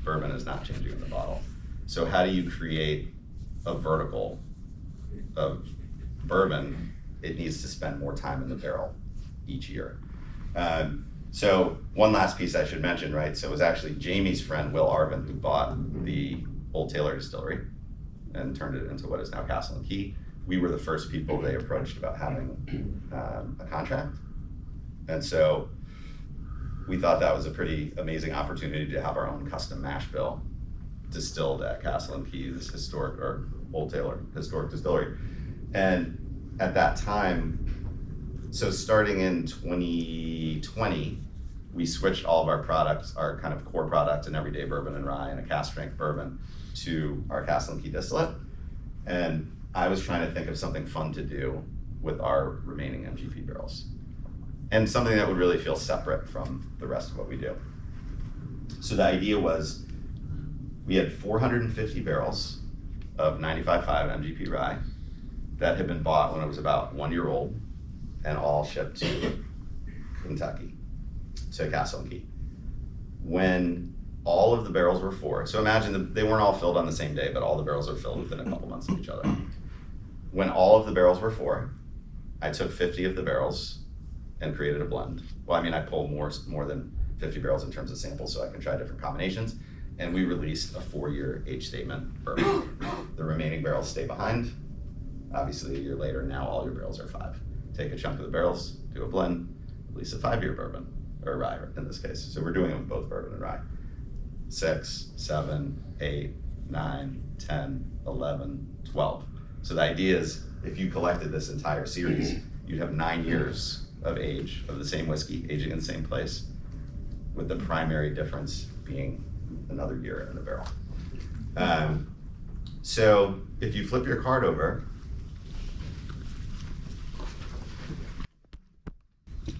bourbon is not changing in the bottle. So how do you create a vertical of bourbon? It needs to spend more time in the barrel each year. So one last piece I should mention, right? So it was actually Jamie's friend, Will Arvin, who bought the Old Taylor distillery and turned it into what is now Castle and Key. We were the first people they approached about having a contract. And so we thought that was a pretty amazing opportunity to have our own custom mash bill distilled at Castle and Key, this historic, or Old Taylor historic distillery. And at that time, so starting in 2020, we switched all of our products, our kind of core product, an everyday bourbon and rye and a cask strength bourbon, to our Castle and Key distillate. And I was trying to think of something fun to do with our remaining MGP barrels, and something that would really feel separate from the rest of what we do. So the idea was, we had 450 barrels of 95.5 MGP rye that had been bought when it was about 1 year old, and all shipped to Kentucky, to Castle and Key. When all of the barrels were full, so imagine that they weren't all filled on the same day, but all the barrels are filled within a couple months of each other. When all of the barrels were full, I took 50 of the barrels and created a blend. Well, I mean, I pulled more than 50 barrels in terms of samples, so I can try different combinations. And we released a 4-year age statement bourbon. The remaining barrels stay behind. Obviously, a year later, now all your barrels are 5. Take a chunk of the barrels, do a blend, release a 5-year bourbon, or rye in this case. So we're doing it with both bourbon and rye. 6, 7, 8, 9, 10, 11, 12. So the idea is, if you collected this entire series, you'd have 9 years of age of the same whiskey, aging in the same place, with the primary difference being another year in the barrel. So if you flip your card over,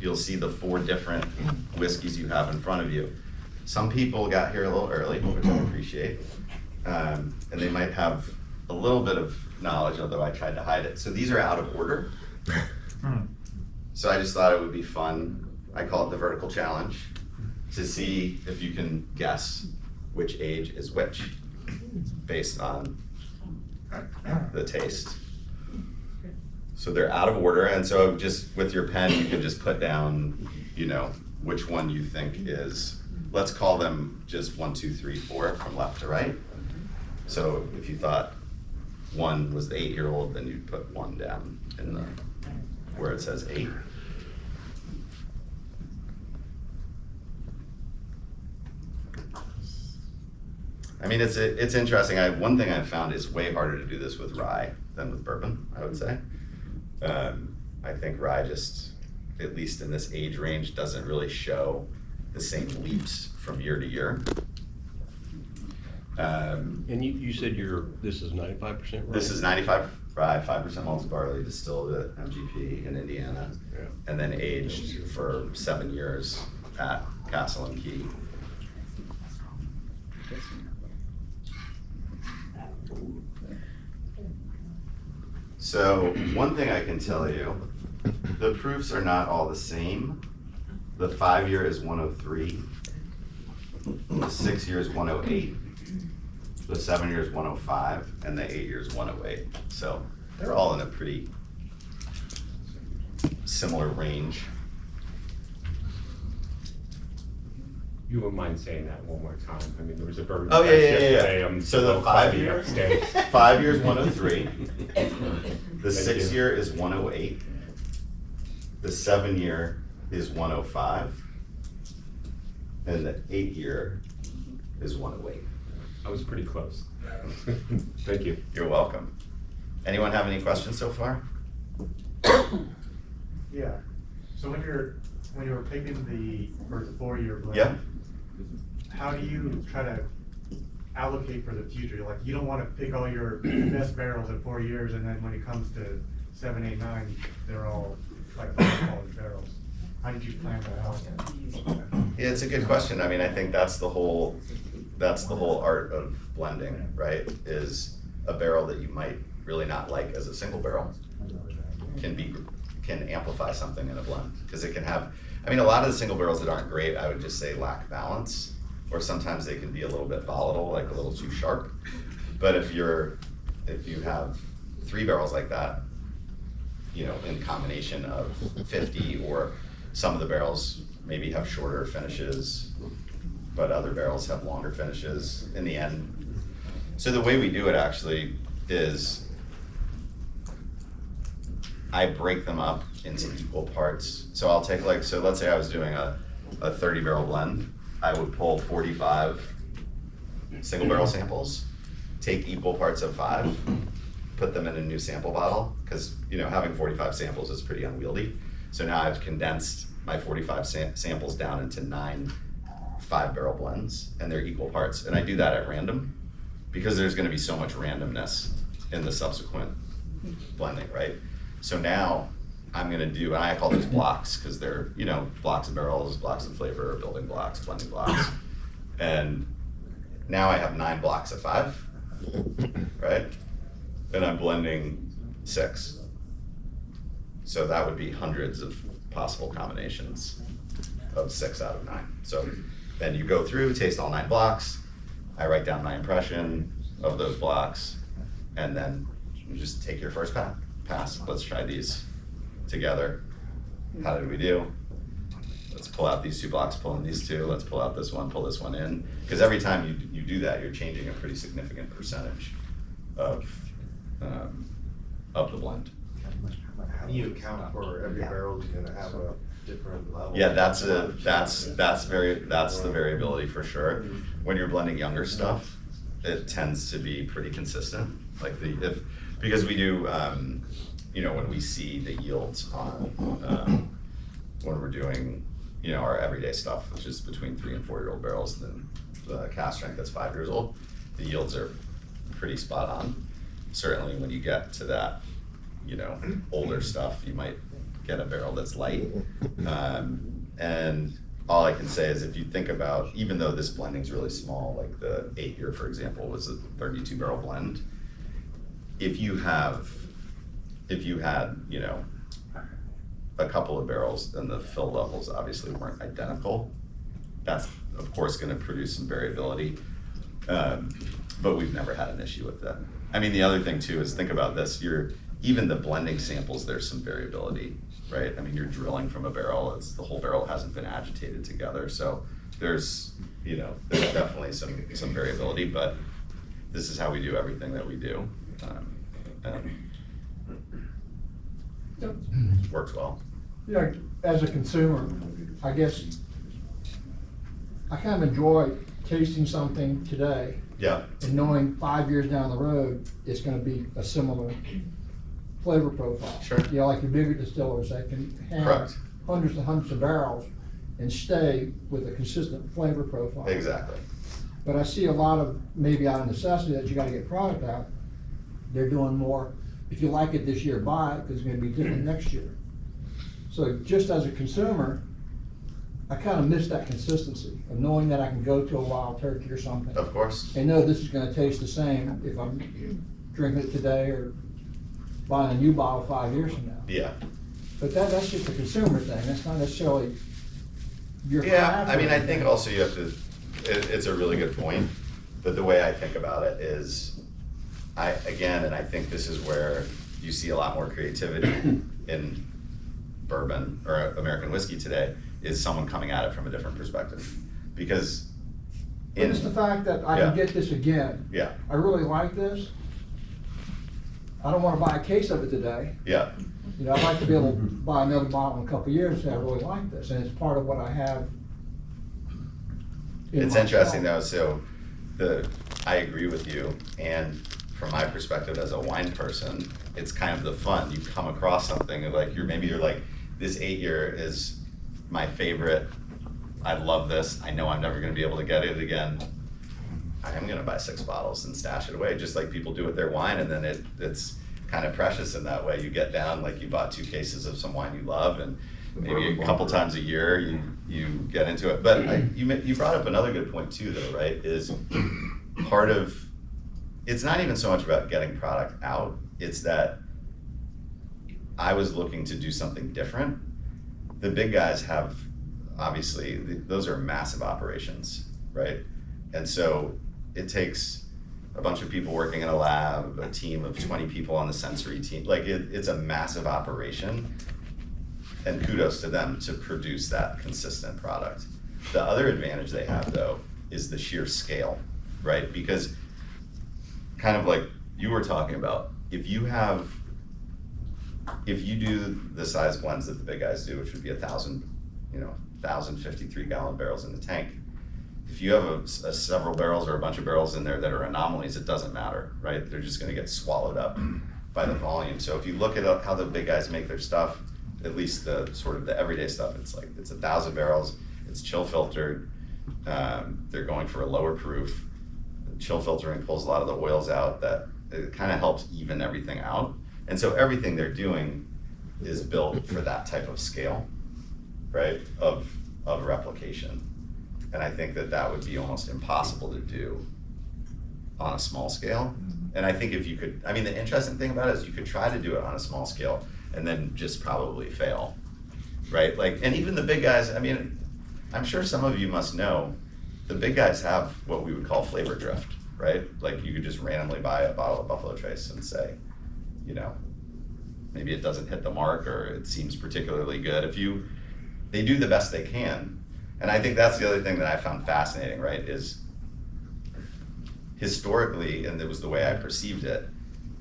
you'll see the 4 different whiskeys you have in front of you. Some people got here a little early, which I appreciate, and they might have a little bit of knowledge, although I tried to hide it. So these are out of order. So I just thought it would be fun, I call it the vertical challenge, to see if you can guess which age is which, based on the taste. So they're out of order, and so just with your pen, you can just put down, you know, which one you think is, let's call them just 1, 2, 3, 4 from left to right. So if you thought 1 was the 8-year-old, then you'd put 1 down in the, where it says 8. I mean, it's interesting. One thing I've found is way harder to do this with rye than with bourbon, I would say. I think rye just, at least in this age range, doesn't really show the same leaps from year to year. And you said this is 95% rye? This is 95 rye, 5% malted barley, distilled at MGP in Indiana, yeah, and then aged for 7 years at Castle and Key. So one thing I can tell you, the proofs are not all the same. The 5-year is 103, the 6 year is 108, the 7 year is 105, and the 8 year is 108. So they're all in a pretty similar range. You wouldn't mind saying that one more time? I mean, there was a bourbon Oh, yesterday. yeah. So the 5 year, 5 year is 103. The 6 year is 108. The 7 year is 105. And the 8 year is 108. I was pretty close. Thank you. You're welcome. Anyone have any questions so far? Yeah. So when you were picking for the 4-year blend, Yeah. how do you try to allocate for the future? Like, you don't want to pick all your best barrels at 4 years, and then when it comes to 7, 8, 9, they're all like quality barrels. How did you plan that out? Yeah, it's a good question. I mean, I think that's the whole art of blending, right? Is a barrel that you might really not like as a single barrel can amplify something in a blend, because it can have, I mean, a lot of the single barrels that aren't great, I would just say lack balance. or sometimes they can be a little bit volatile, like a little too sharp. But if you have 3 barrels like that, you know, in combination of 50, or some of the barrels maybe have shorter finishes, but other barrels have longer finishes in the end. So the way we do it actually is I break them up into equal parts. So I'll take like, so let's say I was doing a 30 barrel blend. I would pull 45 single barrel samples, take equal parts of 5, put them in a new sample bottle, because you know, having 45 samples is pretty unwieldy. So now I've condensed my 45 samples down into 9 5-barrel blends, and they're equal parts. And I do that at random because there's gonna be so much randomness in the subsequent blending, right? So now I'm gonna do, and I call these blocks because they're, you know, blocks of barrels, blocks of flavor, building blocks, blending blocks. And now I have 9 blocks of 5, right? And I'm blending 6. So that would be hundreds of possible combinations of 6 out of 9. So then you go through, taste all 9 blocks. I write down my impression of those blocks, and then you just take your first pass. Let's try these together. How did we do? Let's pull out these 2 blocks, pull in these 2. Let's pull out this one, pull this one in. Because every time you do that, you're changing a pretty significant percentage of the blend. How do you account for every barrel is gonna have a different level? Yeah, that's the variability for sure. When you're blending younger stuff, it tends to be pretty consistent. Like because we do, you know, when we see the yields on when we're doing, you know, our everyday stuff, which is between 3 and 4 year old barrels, and then the cast strength that's 5 years old, the yields are pretty spot on. Certainly when you get to that, you know, older stuff, you might get a barrel that's light. And all I can say is, if you think about, even though this blending's really small, like the 8 year, for example, was a 32 barrel blend. If you had, you know, a couple of barrels and the fill levels obviously weren't identical, that's of course gonna produce some variability. But we've never had an issue with that. I mean, the other thing too is, think about this, even the blending samples, there's some variability, right? I mean, you're drilling from a barrel, the whole barrel hasn't been agitated together. So there's, you know, there's definitely some variability, but this is how we do everything that we do. And it works well. You know, as a consumer, I guess I kind of enjoy tasting something today Yeah, and knowing 5 years down the road, it's gonna be a similar flavor profile. Sure. You know, like your bigger distillers that can have Correct. hundreds and hundreds of barrels and stay with a consistent flavor profile. exactly. But I see a lot of, maybe out of necessity, that you gotta get product out, they're doing more, if you like it this year, buy it, because it's gonna be different next year. So just as a consumer, I kind of miss that consistency of knowing that I can go to a Wild Turkey or something Of course. and know this is gonna taste the same if I'm drinking it today or buying a new bottle 5 years from now. Yeah. But that's just a consumer thing, that's not necessarily your Yeah, craft. I mean, I think also you have to, it's a really good point, but the way I think about it is, and I think this is where you see a lot more creativity in bourbon or American whiskey today, is someone coming at it from a different perspective. Because But it's the fact that I Yeah. can get this again. Yeah, I really like this. I don't wanna buy a case of it today. yeah, You know, I'd like to be able to buy another bottle in a couple of years and say, I really like this, and it's part of what I have. in it's my interesting cellar. though, so I agree with you, and from my perspective as a wine person, it's kind of the fun, you come across something and like, you're like, this 8 year is my favorite, I love this, I know I'm never gonna be able to get it again. I am gonna buy 6 bottles and stash it away, just like people do with their wine, and then it's kind of precious in that way. You get down, like you bought 2 cases of some wine you love, and maybe a couple times a year you get into it. But you brought up another good point too though, right, is part of, it's not even so much about getting product out, it's that I was looking to do something different. The big guys have, obviously, those are massive operations. right? And so it takes a bunch of people working in a lab, a team of 20 people on the sensory team. Like it's a massive operation, and kudos to them to produce that consistent product. The other advantage they have though is the sheer scale, right? Because kind of like you were talking about, if you do the size blends that the big guys do, which would be 1,053 gallon barrels in the tank, if you have a several barrels or a bunch of barrels in there that are anomalies, it doesn't matter, right? They're just gonna get swallowed up by the volume. So if you look at how the big guys make their stuff, at least the sort of the everyday stuff, it's 1,000 barrels, it's chill filtered, they're going for a lower proof. Chill filtering pulls a lot of the oils out, that it kind of helps even everything out. And so everything they're doing is built for that type of scale, right, of replication. And I think that would be almost impossible to do on a small scale. And I think if you could, I mean, the interesting thing about it is you could try to do it on a small scale and then just probably fail, right? Like, and even the big guys, I mean, I'm sure some of you must know, the big guys have what we would call flavor drift, right? Like you could just randomly buy a bottle of Buffalo Trace and say, you know, maybe it doesn't hit the mark or it seems particularly good. They do the best they can. And I think that's the other thing that I found fascinating, right, is historically, and it was the way I perceived it,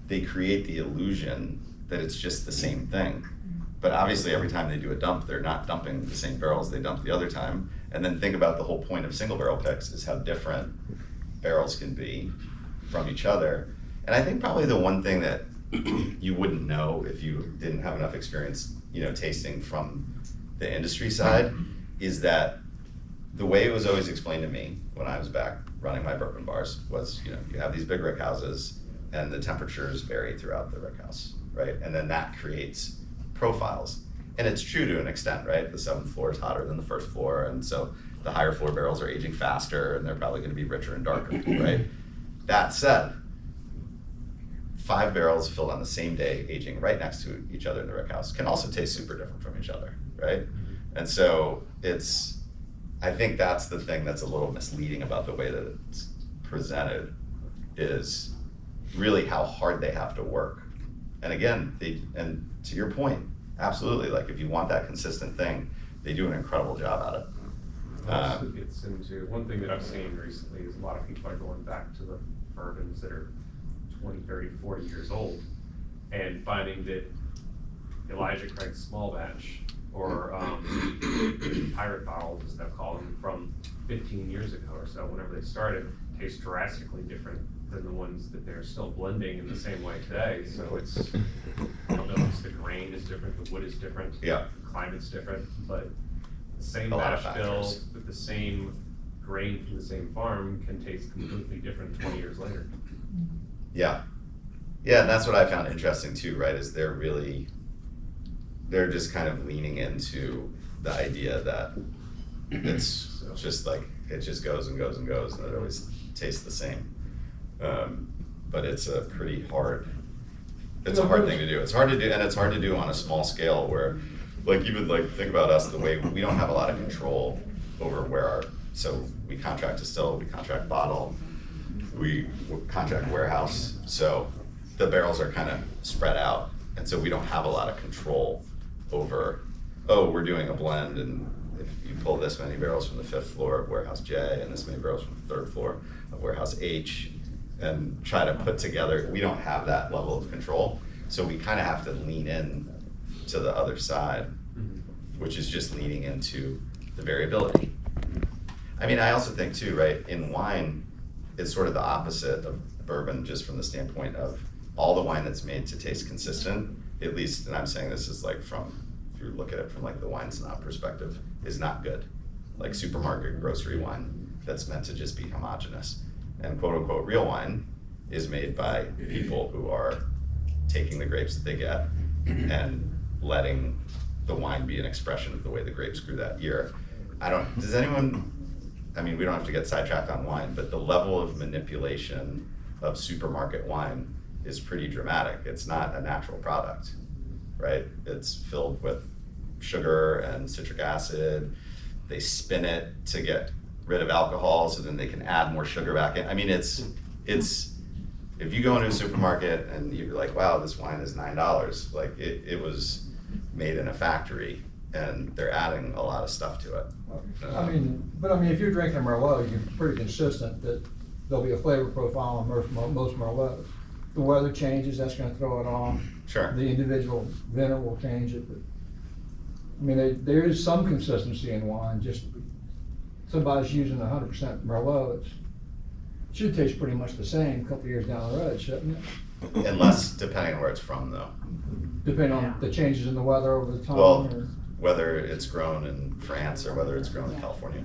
they create the illusion that it's just the same thing. But obviously every time they do a dump, they're not dumping the same barrels they dumped the other time. And then think about the whole point of single barrel picks is how different barrels can be from each other. And I think probably the one thing that you wouldn't know if you didn't have enough experience, you know, tasting from the industry side is that the way it was always explained to me when I was back running my bourbon bars was, you know, you have these big rick houses and the temperatures vary throughout the rick house, right? And then that creates profiles. And it's true to an extent, right? The 7th floor is hotter than the 1st floor. And so the higher floor barrels are aging faster and they're probably gonna be richer and darker, right? That said, 5 barrels filled on the same day, aging right next to each other in the rick house can also taste super different from each other, right? And so I think that's the thing that's a little misleading about the way that it's presented, is really how hard they have to work. And again, and to your point, absolutely, like if you want that consistent thing, they do an incredible job at it. It also gets into, one thing that I've seen recently is a lot of people are going back to the bourbons that are 20, 30, 40 years old and finding that Elijah Craig's small batch or pirate bottles, as they'll call them, from 15 years ago or so, whenever they started, taste drastically different than the ones that they're still blending in the same way today. So it's, I don't know if it's the grain is different, the wood is different, Yeah. the climate's different, but the same A lot of mash bill factors. with the same grain from the same farm can taste completely different 20 years later. Yeah. Yeah, and that's what I found interesting too, right, is they're just kind of leaning into the idea that it's just like, it just goes and goes and goes and it always tastes the same. But it's a pretty hard, it's a hard thing to do. It's hard to do, and it's hard to do on a small scale where, like even like think about us, the way we don't have a lot of control over where so we contract distill, we contract bottle, we contract warehouse. So the barrels are kind of spread out. And so we don't have a lot of control over, oh, we're doing a blend and if you pull this many barrels from the 5th floor of warehouse J and this many barrels from the 3rd floor of warehouse H and try to put together, we don't have that level of control. So we kind of have to lean in to the other side, which is just leaning into the variability. I mean, I also think too, right, in wine, it's sort of the opposite of bourbon, just from the standpoint of all the wine that's made to taste consistent, at least, and I'm saying this is like from, if you look at it from like the wine snob perspective, is not good. Like supermarket grocery wine that's meant to just be homogenous. And quote unquote real wine is made by people who are taking the grapes that they get and letting the wine be an expression of the way the grapes grew that year. Does anyone, I mean, we don't have to get sidetracked on wine, but the level of manipulation of supermarket wine is pretty dramatic. It's not a natural product, right? It's filled with sugar and citric acid. They spin it to get rid of alcohol so then they can add more sugar back in. I mean, it's, if you go into a supermarket and you're like, wow, this wine is $9, like it was made in a factory and they're adding a lot of stuff to it. I mean, if you're drinking a Merlot, you're pretty consistent that there'll be a flavor profile on most Merlots. The weather changes, that's gonna throw it off. Sure. The individual vintage will change it, but, I mean, there is some consistency in wine, just somebody's using 100% Merlot, it should taste pretty much the same a couple years down the road, shouldn't it? Unless, depending on where it's from though. Depending on the changes in the weather over the time, Well, or, whether it's grown in France or whether it's grown in California.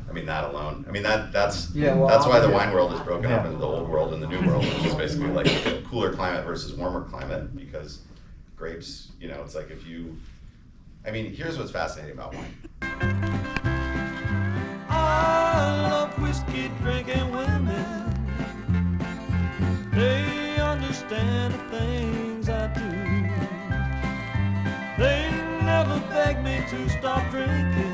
I mean, that alone, I mean, that's Yeah, well, that's why the yeah. wine world is broken up into the old world and the new world, which is basically like a cooler climate versus warmer climate, because grapes, you know, it's like if you, I mean, here's what's fascinating about wine. I love whiskey drinking women. They understand the things I do. They never beg me to stop drinking.